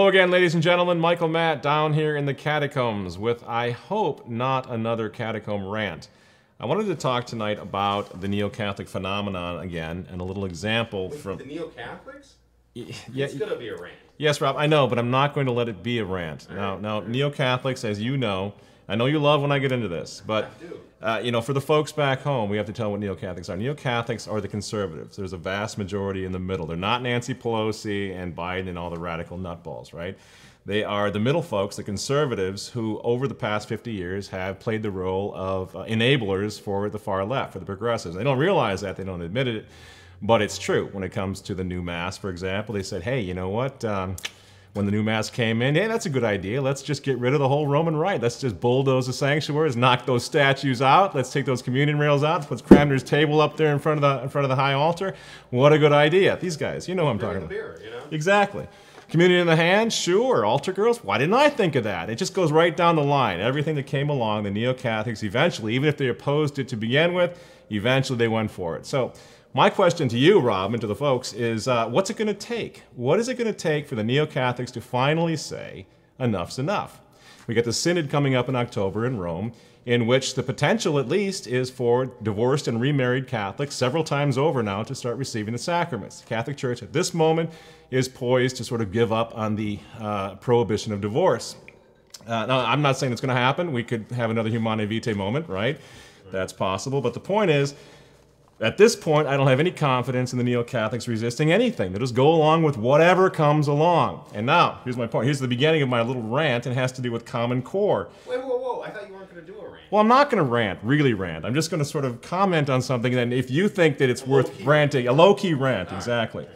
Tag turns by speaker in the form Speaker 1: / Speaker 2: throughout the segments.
Speaker 1: Hello again, ladies and gentlemen. Michael Matt down here in the catacombs with, I hope, not another Catacomb Rant. I wanted to talk tonight about the Neo-Catholic phenomenon again, and a little example from...
Speaker 2: The Neo-Catholics?
Speaker 1: Yeah,
Speaker 2: it's going to be a rant.
Speaker 1: Yes, Rob, I know, but I'm not going to let it be a rant. Now, Neo-Catholics, as you know, I know you love when I get into this, but you know, for the folks back home, we have to tell what Neo-Catholics are. Neo-Catholics are the conservatives. There's a vast majority in the middle. They're not Nancy Pelosi and Biden and all the radical nutballs, right? They are the middle folks, the conservatives, who over the past 50 years have played the role of enablers for the far left, for the progressives. They don't realize that, they don't admit it, but it's true. When it comes to the new mass, for example, they said, hey, you know what? When the new mass came in, hey, that's a good idea. Let's just get rid of the whole Roman rite. Let's just bulldoze the sanctuaries, knock those statues out. Let's take those communion rails out. Let's cram this table up there in front of the high altar. What a good idea. These guys, you know what I'm talking about.
Speaker 2: Beer, you know?
Speaker 1: Exactly. Communion in the hand, sure. Altar girls, why didn't I think of that? It just goes right down the line. Everything that came along, the Neo-Catholics eventually, even if they opposed it to begin with, eventually they went for it. So my question to you, Rob, and to the folks is, what's it going to take? What is it going to take for the Neo-Catholics to finally say, enough's enough? We get the Synod coming up in October in Rome, in which the potential, at least, is for divorced and remarried Catholics several times over now to start receiving the sacraments. The Catholic Church at this moment is poised to sort of give up on the prohibition of divorce. Now, I'm not saying it's going to happen. We could have another Humanae Vitae moment, right? That's possible. But the point is, at this point, I don't have any confidence in the Neo-Catholics resisting anything. They'll just go along with whatever comes along. And now, here's my point. Here's the beginning of my little rant. It has to do with Common Core.
Speaker 2: Wait, whoa. I thought you weren't going to do a rant.
Speaker 1: Well, I'm not going to rant, really rant. I'm just going to sort of comment on something, and if you think that it's worth ranting, a low-key rant, exactly.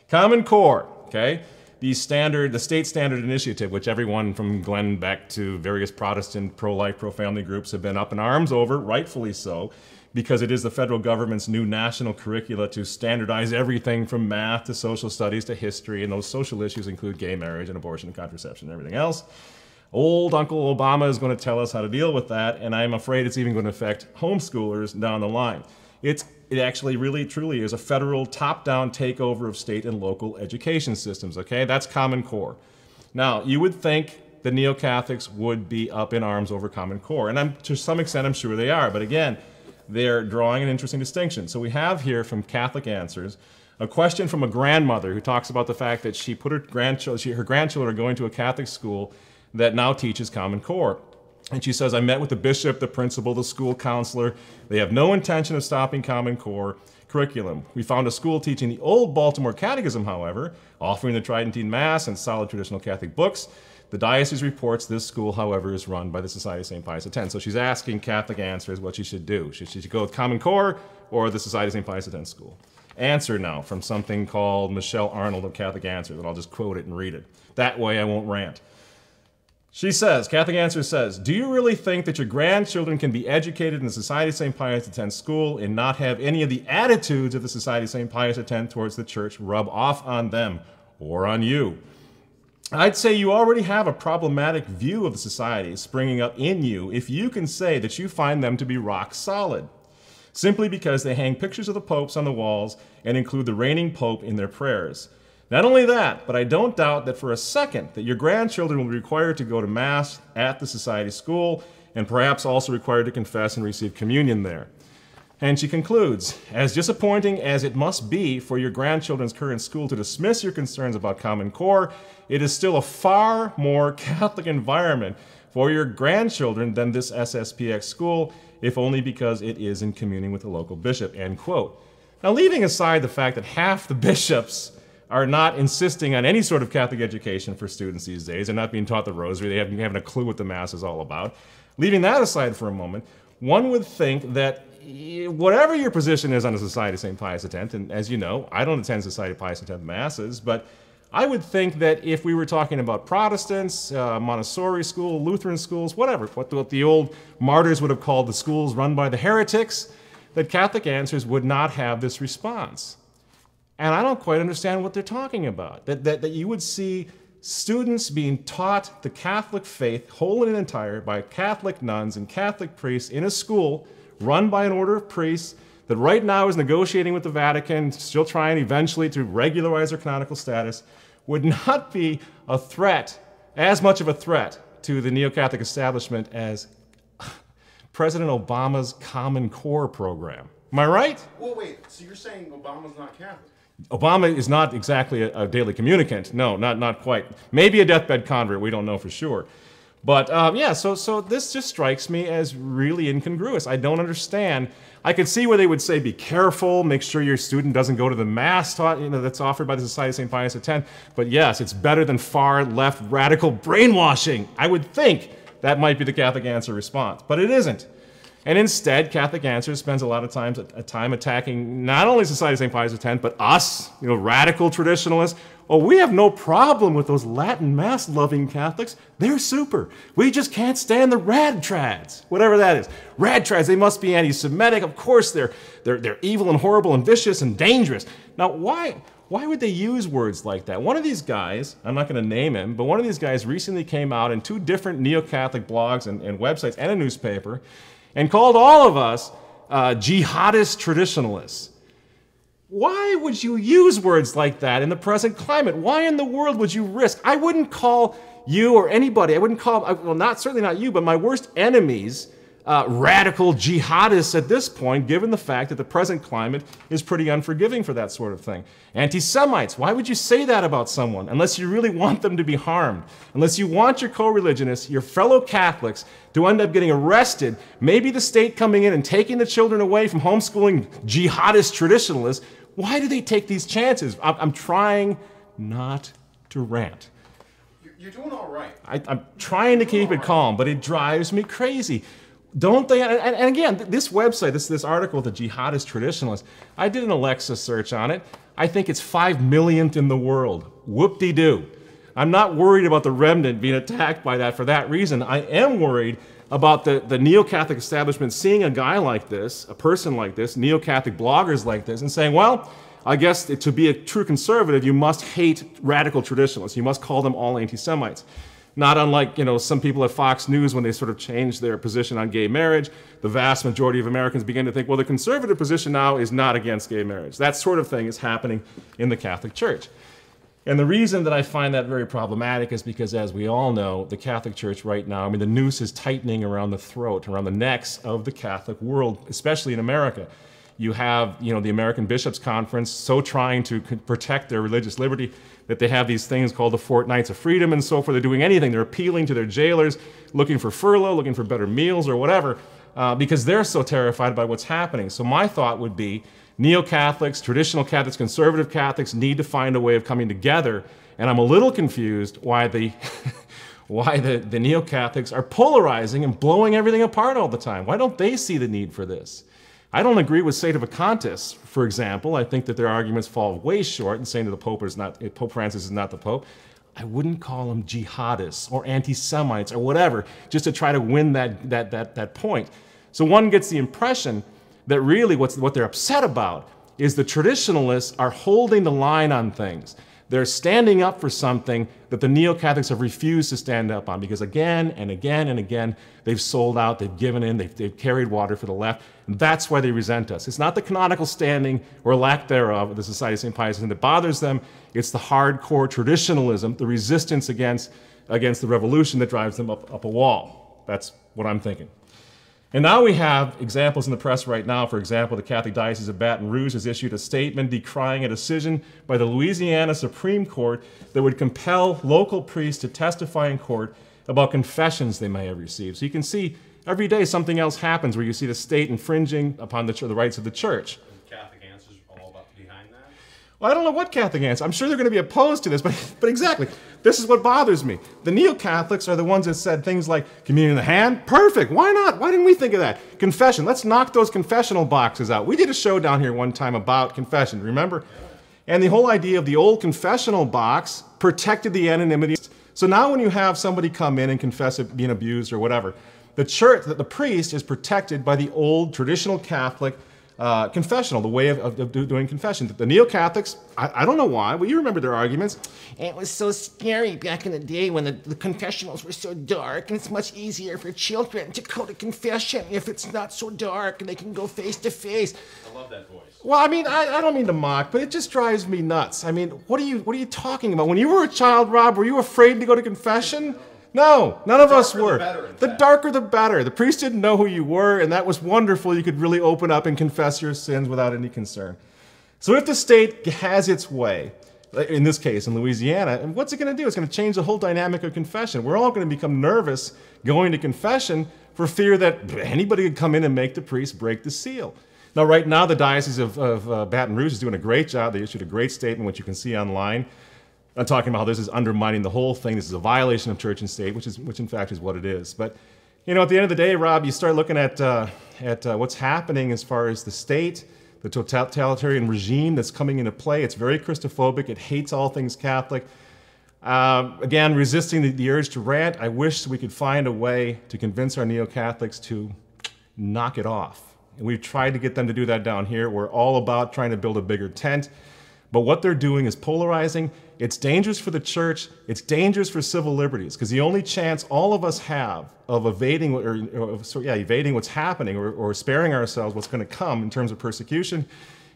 Speaker 1: Common Core, okay? The state standard initiative, which everyone from Glenn Beck to various Protestant pro-life, pro-family groups have been up in arms over, rightfully so, because it is the federal government's new national curricula to standardize everything from math to social studies to history, and those social issues include gay marriage and abortion and contraception and everything else. Old Uncle Obama is going to tell us how to deal with that, and I'm afraid it's even going to affect homeschoolers down the line. It actually really truly is a federal top-down takeover of state and local education systems, okay? That's Common Core. Now, you would think the Neo-Catholics would be up in arms over Common Core, and to some extent I'm sure they are, but again, they're drawing an interesting distinction. So we have here from Catholic Answers a question from a grandmother who talks about the fact that she put her grandchildren are going to a Catholic school that now teaches Common Core. And she says, I met with the bishop, the principal, the school counselor. They have no intention of stopping Common Core curriculum. We found a school teaching the old Baltimore Catechism, however, offering the Tridentine Mass and solid traditional Catholic books. The diocese reports this school, however, is run by the Society of St. Pius X. So she's asking Catholic Answers what she should do. Should she go with Common Core or the Society of St. Pius X school? Answer now from something called Michelle Arnold of Catholic Answers, and I'll just quote it and read it. That way I won't rant. She says, Catholic Answers says, do you really think that your grandchildren can be educated in the Society of St. Pius X school and not have any of the attitudes of the Society of St. Pius X towards the church rub off on them or on you? I'd say you already have a problematic view of the society springing up in you if you can say that you find them to be rock solid, simply because they hang pictures of the popes on the walls and include the reigning pope in their prayers. Not only that, but I don't doubt that for a second that your grandchildren will be required to go to Mass at the Society School and perhaps also required to confess and receive communion there. And she concludes, as disappointing as it must be for your grandchildren's current school to dismiss your concerns about Common Core, it is still a far more Catholic environment for your grandchildren than this SSPX school, if only because it is in communing with the local bishop, end quote. Now, leaving aside the fact that half the bishops are not insisting on any sort of Catholic education for students these days. They're not being taught the rosary. They haven't a clue what the Mass is all about. Leaving that aside for a moment, one would think that whatever your position is on the Society of St. Pius X, and as you know, I don't attend Society of Pius X Masses, but I would think that if we were talking about Protestants, Montessori school, Lutheran schools, whatever, what the old martyrs would have called the schools run by the heretics, that Catholic Answers would not have this response. And I don't quite understand what they're talking about. That you would see students being taught the Catholic faith, whole and entire, by Catholic nuns and Catholic priests in a school run by an order of priests that right now is negotiating with the Vatican, still trying eventually to regularize their canonical status, would not be a threat, as much of a threat to the neo-Catholic establishment as President Obama's Common Core program. Am I right?
Speaker 2: Well, wait, so you're saying Obama's not Catholic?
Speaker 1: Obama is not exactly a daily communicant. No, not quite. Maybe a deathbed convert, we don't know for sure. But yeah, so this just strikes me as really incongruous. I don't understand. I could see where they would say, be careful, make sure your student doesn't go to the mass taught, that's offered by the Society of St. Pius X. But yes, it's better than far left radical brainwashing. I would think that might be the Catholic Answer response, but it isn't. And instead, Catholic Answer spends a lot of time attacking not only Society of St. Pius X, but us, radical traditionalists. Oh, we have no problem with those Latin Mass-loving Catholics. They're super. We just can't stand the rad trads, whatever that is. Rad trads, they must be anti-Semitic. Of course, they're evil and horrible and vicious and dangerous. Now, why would they use words like that? One of these guys, I'm not going to name him, but one of these guys recently came out in 2 different neo-Catholic blogs and websites and a newspaper and called all of us jihadist traditionalists. Why would you use words like that in the present climate? Why in the world would you risk? I wouldn't call you or anybody, I wouldn't call, well, certainly not you, but my worst enemies, radical jihadists at this point, given the fact that the present climate is pretty unforgiving for that sort of thing. Anti-Semites, why would you say that about someone unless you really want them to be harmed? Unless you want your co-religionists, your fellow Catholics, to end up getting arrested, maybe the state coming in and taking the children away from homeschooling jihadist traditionalists. Why do they take these chances? I'm trying not to rant.
Speaker 2: You're doing all right.
Speaker 1: I'm trying to keep it calm, but it drives me crazy. Don't they? And again, this website, this article, the jihadist traditionalist, I did an Alexa search on it. I think it's 5 millionth in the world. Whoop-de-doo. I'm not worried about the remnant being attacked by that for that reason. I am worried about the neo-Catholic establishment seeing a guy like this, a person like this, neo-Catholic bloggers like this, and saying, well, I guess to be a true conservative, you must hate radical traditionalists. You must call them all anti-Semites. Not unlike, some people at Fox News when they sort of changed their position on gay marriage, the vast majority of Americans begin to think, well, the conservative position now is not against gay marriage. That sort of thing is happening in the Catholic Church. And the reason that I find that very problematic is because, as we all know, the Catholic Church right now, the noose is tightening around the throat, around the necks of the Catholic world, especially in America. You have, the American Bishops' Conference so trying to protect their religious liberty that they have these things called the Fortnights of Freedom and so forth. They're doing anything. They're appealing to their jailers, looking for furlough, looking for better meals or whatever, because they're so terrified by what's happening. So my thought would be, neo-Catholics, traditional Catholics, conservative Catholics need to find a way of coming together, and I'm a little confused why the neo-Catholics are polarizing and blowing everything apart all the time. Why don't they see the need for this? I don't agree with St. Vacantus, for example. I think that their arguments fall way short in saying that Pope Francis is not the Pope. I wouldn't call them jihadists or anti-Semites or whatever, just to try to win that point. So one gets the impression that really what they're upset about is the traditionalists are holding the line on things. They're standing up for something that the neo-Catholics have refused to stand up on because again and again and again, they've sold out, they've given in, they've carried water for the left, and that's why they resent us. It's not the canonical standing or lack thereof of the Society of St. Pius that bothers them, it's the hardcore traditionalism, the resistance against the revolution that drives them up a wall. That's what I'm thinking. And now we have examples in the press right now. For example, the Catholic Diocese of Baton Rouge has issued a statement decrying a decision by the Louisiana Supreme Court that would compel local priests to testify in court about confessions they may have received. So you can see every day something else happens where you see the state infringing upon the rights of the church.
Speaker 2: Catholic Answers all about behind that?
Speaker 1: Well, I don't know what Catholic Answer. I'm sure they're going to be opposed to this, but exactly. This is what bothers me. The neo-Catholics are the ones that said things like, communion in the hand? Perfect. Why not? Why didn't we think of that? Confession. Let's knock those confessional boxes out. We did a show down here one time about confession, remember? And the whole idea of the old confessional box protected the anonymity. So now when you have somebody come in and confess it being abused or whatever, the church, the priest is protected by the old traditional Catholic confessional, the way of doing confession. The Neo-Catholics, I don't know why, but you remember their arguments.
Speaker 3: It was so scary back in the day when the confessionals were so dark, and it's much easier for children to go to confession if it's not so dark and they can go face to face.
Speaker 2: I love that voice.
Speaker 1: Well, I mean, I don't mean to mock, but it just drives me nuts. I mean, what are you talking about? When you were a child, Rob, were you afraid to go to confession? No, none of us were. The darker the better. The priest didn't know who you were, and that was wonderful. You could really open up and confess your sins without any concern. So if the state has its way, in this case in Louisiana, and what's it going to do? It's going to change the whole dynamic of confession. We're all going to become nervous going to confession for fear that anybody could come in and make the priest break the seal. Now, right now, the Diocese of Baton Rouge is doing a great job. They issued a great statement, which you can see online. I'm talking about how this is undermining the whole thing. This is a violation of church and state, which in fact is what it is. But you know, at the end of the day, Rob, you start looking at what's happening as far as the state, the totalitarian regime that's coming into play. It's very Christophobic. It hates all things Catholic. Again, resisting the urge to rant. I wish we could find a way to convince our Neo-Catholics to knock it off. And we've tried to get them to do that down here. We're all about trying to build a bigger tent. But what they're doing is polarizing. It's dangerous for the church. It's dangerous for civil liberties, because the only chance all of us have of evading, evading what's happening or sparing ourselves what's going to come in terms of persecution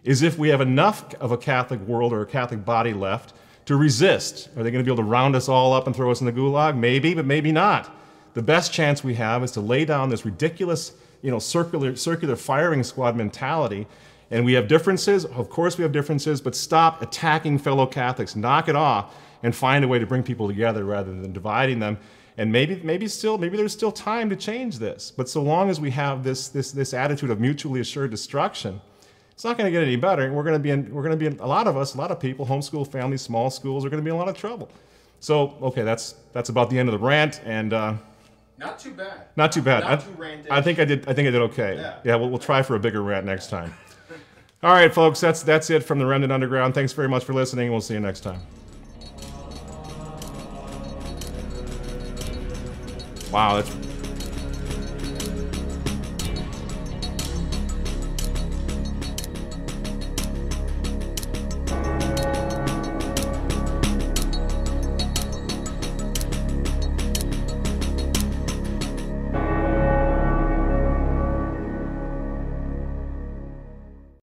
Speaker 1: is if we have enough of a Catholic world or a Catholic body left to resist. Are they going to be able to round us all up and throw us in the gulag? Maybe, but maybe not. The best chance we have is to lay down this ridiculous, circular firing squad mentality. And we have differences, of course we have differences, but stop attacking fellow Catholics, knock it off, and find a way to bring people together rather than dividing them. And maybe there's still time to change this. But so long as we have this attitude of mutually assured destruction, it's not going to get any better. We're going to be a lot of people, homeschool families, small schools, are going to be in a lot of trouble. So okay, that's about the end of the rant, and
Speaker 2: not too bad.
Speaker 1: Not too bad.
Speaker 2: Not too rantish.
Speaker 1: I think I did okay.
Speaker 2: Yeah.
Speaker 1: We'll try for a bigger rant next time. All right, folks, that's it from the Remnant Underground. Thanks very much for listening. We'll see you next time. Wow, that's